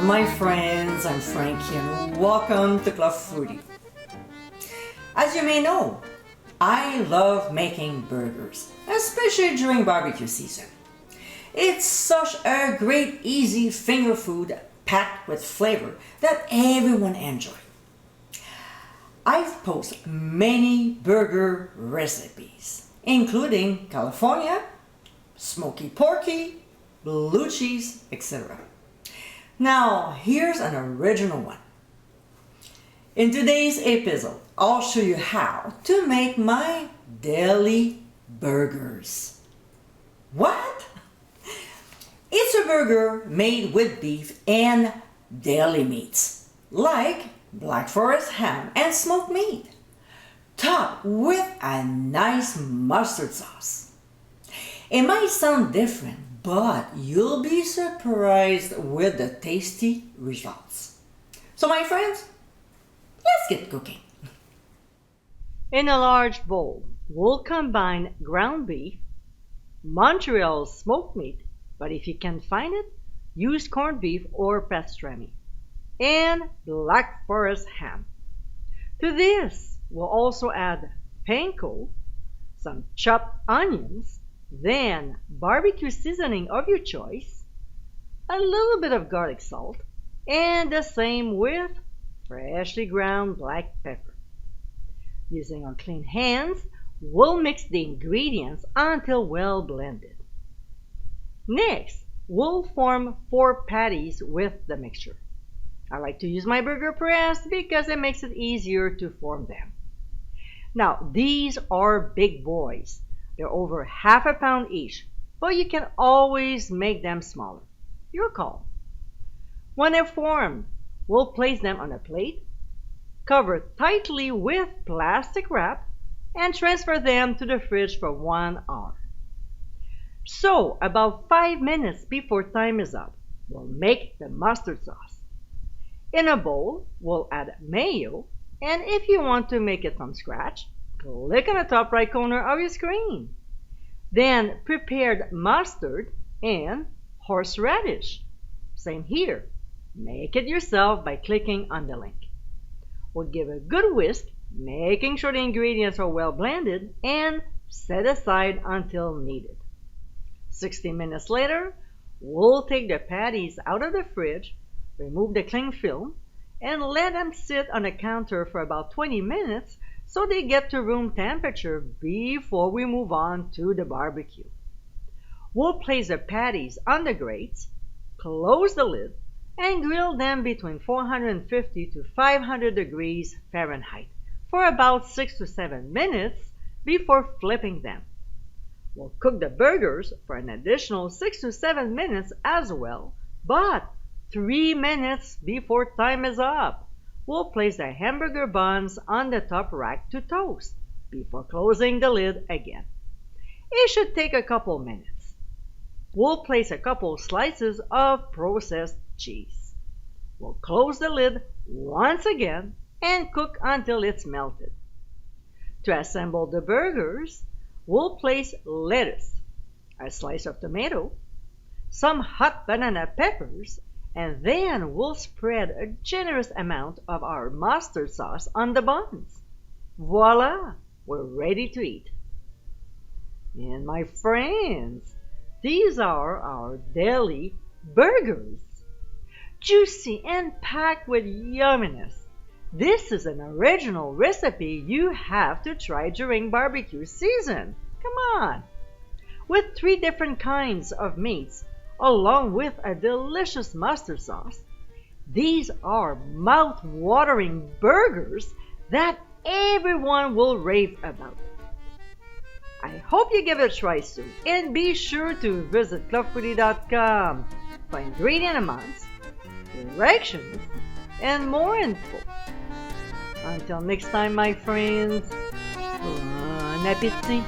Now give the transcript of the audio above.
my friends, I'm Frankie and welcome to Club Foodie. As you may know, I love making burgers, especially during barbecue season. It's such a great, easy finger food packed with flavor that everyone enjoys. I've posted many burger recipes, including California, smoky porky, blue cheese, etc. Now, here's an original one. In today's episode, I'll show you how to make my Deli Burgers. What? It's a burger made with beef and deli meats, like Black Forest ham and smoked meat, topped with a nice mustard sauce. It might sound different, but you'll be surprised with the tasty results. So my friends, let's get cooking. In a large bowl, we'll combine ground beef, Montreal smoked meat, but if you can't find it, use corned beef or pastrami, and Black Forest ham. To this, we'll also add panko, some chopped onions, then barbecue seasoning of your choice, a little bit of garlic salt, and the same with freshly ground black pepper. Using our clean hands, we'll mix the ingredients until well blended. Next, we'll form 4 patties with the mixture. I like to use my burger press because it makes it easier to form them. Now, these are big boys. They're over half a pound each, but you can always make them smaller. Your call. When they're formed, we'll place them on a plate, cover tightly with plastic wrap, and transfer them to the fridge for 1 hour. So, about 5 minutes before time is up, we'll make the mustard sauce. In a bowl, we'll add mayo, and if you want to make it from scratch, click on the top right corner of your screen. Then prepared mustard and horseradish. Same here. Make it yourself by clicking on the link. We'll give a good whisk, making sure the ingredients are well blended, and set aside until needed. 60 minutes later, we'll take the patties out of the fridge, remove the cling film, and let them sit on the counter for about 20 minutes so they get to room temperature before we move on to the barbecue. We'll place the patties on the grates, close the lid, and grill them between 450 to 500 degrees Fahrenheit for about 6 to 7 minutes before flipping them. We'll cook the burgers for an additional 6 to 7 minutes as well, but 3 minutes before time is up. We'll place the hamburger buns on the top rack to toast before closing the lid again. It should take a couple minutes. We'll place a couple slices of processed cheese. We'll close the lid once again and cook until it's melted. To assemble the burgers, we'll place lettuce, a slice of tomato, some hot banana peppers, and then we'll spread a generous amount of our mustard sauce on the buns. Voila! We're ready to eat. And my friends, these are our Deli Burgers. Juicy and packed with yumminess. This is an original recipe you have to try during barbecue season. Come on! With 3 different kinds of meats, along with a delicious mustard sauce, these are mouth-watering burgers that everyone will rave about. I hope you give it a try soon, and be sure to visit clubfoodie.com for ingredient amounts, directions, and more info. Until next time, my friends, bon appétit!